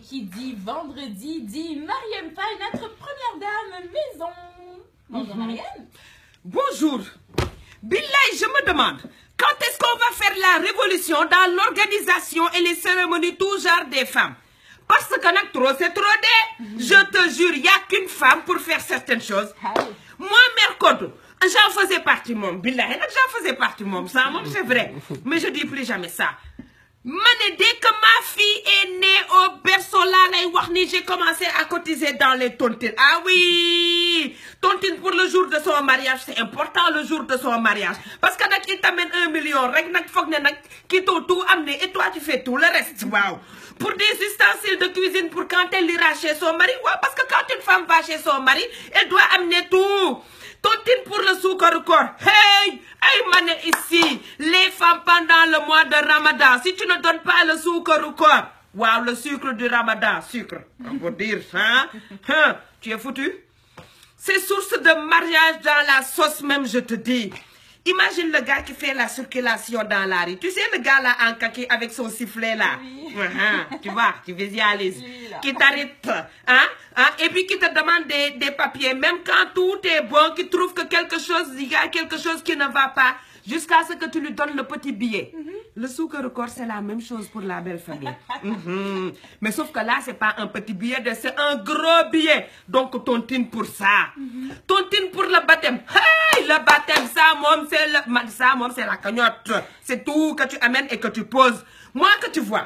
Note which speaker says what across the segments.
Speaker 1: qui dit vendredi dit Marième Faye, notre première dame maison. Bonjour Marième.
Speaker 2: Bonjour. Billahi, je me demande, quand est-ce qu'on va faire la révolution dans l'organisation et les cérémonies tout genre des femmes? Parce que trop c'est trop de. Je te jure, il n'y a qu'une femme pour faire certaines choses. Moi, Mère Kodo, j'en faisais partie, billahi, j'en faisais partie, ça, c'est vrai. Mais je dis plus jamais ça. Mané, dès que ma fille est née au berceau là, j'ai commencé à cotiser dans les tontines. Ah oui, tontine pour le jour de son mariage, c'est important le jour de son mariage. Parce que il t'amène 1 million, qui t'ont tout amené et toi tu fais tout le reste. Waouh. Pour des ustensiles de cuisine pour quand elle ira chez son mari. Ouais, parce que quand une femme va chez son mari, elle doit amener tout. Tontine pour le sucre corps. Hey, hey, mané ici, les femmes pendant le mois de Ramadan, si tu ne donnes pas le sucre corps, waouh, le sucre du Ramadan, sucre, on peut dire, hein, tu es foutu. C'est source de mariage dans la sauce même, je te dis. Imagine le gars qui fait la circulation dans la rue. Tu sais le gars là en kaki avec son sifflet là. Oui. Tu vois, tu visualises. Qui t'arrête. Et puis qui te demande des papiers. Même quand tout est bon, qui trouve que il y a quelque chose qui ne va pas. Jusqu'à ce que tu lui donnes le petit billet. Le sucre corps, c'est la même chose pour la belle famille. Mais sauf que là, c'est pas un petit billet, c'est un gros billet. Donc, tontine pour ça. Tontine pour le baptême. Hey, le baptême, ça, c'est la cagnotte. C'est tout que tu amènes et que tu poses. Moi, que tu vois,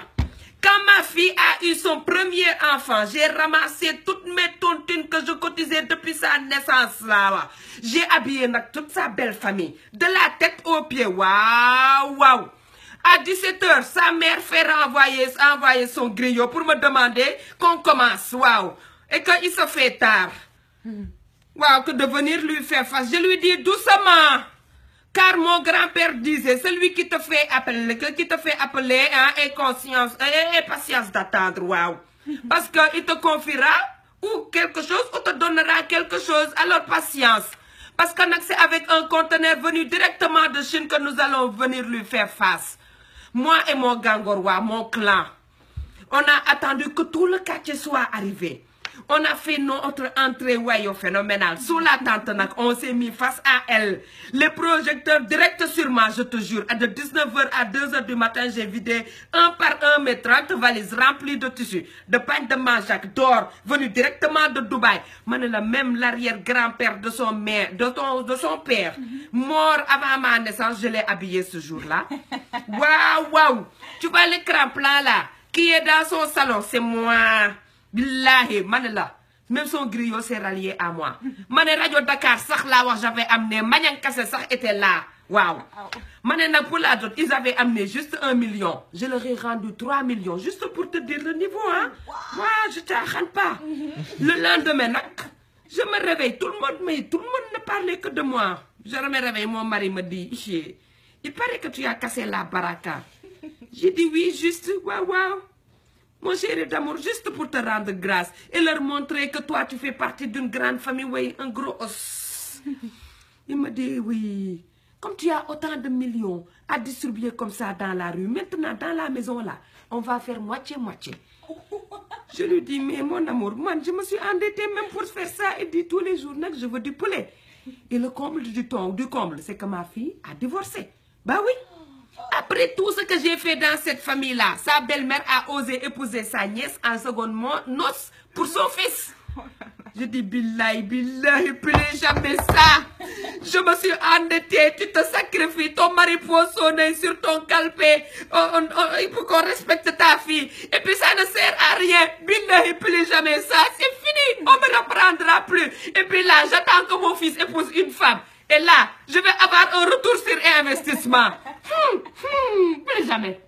Speaker 2: quand ma fille a eu son premier enfant, j'ai ramassé toutes mes tontines que je cotisais depuis sa naissance là. J'ai habillé toute sa belle famille, de la tête aux pieds. Waouh, waouh. À 17h, sa mère fait envoyer son griot pour me demander qu'on commence. Waouh. Et qu'il se fait tard. Waouh, que de venir lui faire face. Je lui dis doucement. Car mon grand-père disait, celui qui te fait appeler, et conscience, et patience d'attendre, waouh. Parce qu'il te confiera ou quelque chose, ou te donnera quelque chose, alors patience. Parce que c'est avec un conteneur venu directement de Chine que nous allons venir lui faire face. Moi et mon gangorwa, mon clan, on a attendu que tout le quartier soit arrivé. On a fait notre entrée phénoménale. Sous la tente, on s'est mis face à elle. Les projecteurs directs sur moi, je te jure. De 19h à 2h du matin, j'ai vidé un par un mes 30 valises remplies de tissus, de pain de manjac, d'or, venu directement de Dubaï. Même l'arrière-grand-père de son père, mort avant ma naissance, je l'ai habillé ce jour-là. Waouh, waouh. Tu vois l'écran plat là, qui est dans son salon, c'est moi. Billahi, manela. Même son griot s'est rallié à moi. Mané Radio Dakar, j'avais amené. Magnan Kassé, était là. Waouh. Mané pour la dot, ils avaient amené juste 1 million. Je leur ai rendu 3 millions, juste pour te dire le niveau, hein. Moi, je t'arrête pas. Le lendemain, je me réveille. Tout le monde ne parlait que de moi. Je me réveille, mon mari me dit, il paraît que tu as cassé la baraka. J'ai dit oui, juste, waouh, waouh. Mon chéri d'amour, juste pour te rendre grâce et leur montrer que toi, tu fais partie d'une grande famille, oui, un gros os. Il me dit, oui, comme tu as autant de millions à distribuer comme ça dans la rue, maintenant, dans la maison, là, on va faire moitié-moitié. Je lui dis, mais mon amour, moi, je me suis endettée même pour faire ça et dit tous les jours, je veux du poulet. Et le comble du comble, c'est que ma fille a divorcé. Bah oui. Après tout ce que j'ai fait dans cette famille-là, sa belle-mère a osé épouser sa nièce en seconde noce pour son fils. Je dis, billahi, plus jamais ça. Je me suis endettée, tu te sacrifies, ton mari pose son œil sur ton calpé pour qu'on respecte ta fille. Et puis ça ne sert à rien. Billahi, plus jamais ça, c'est fini. On ne me reprendra plus. Et puis là, j'attends que mon fils épouse une femme. Et là, je vais avoir un retour sur investissement. Plus jamais.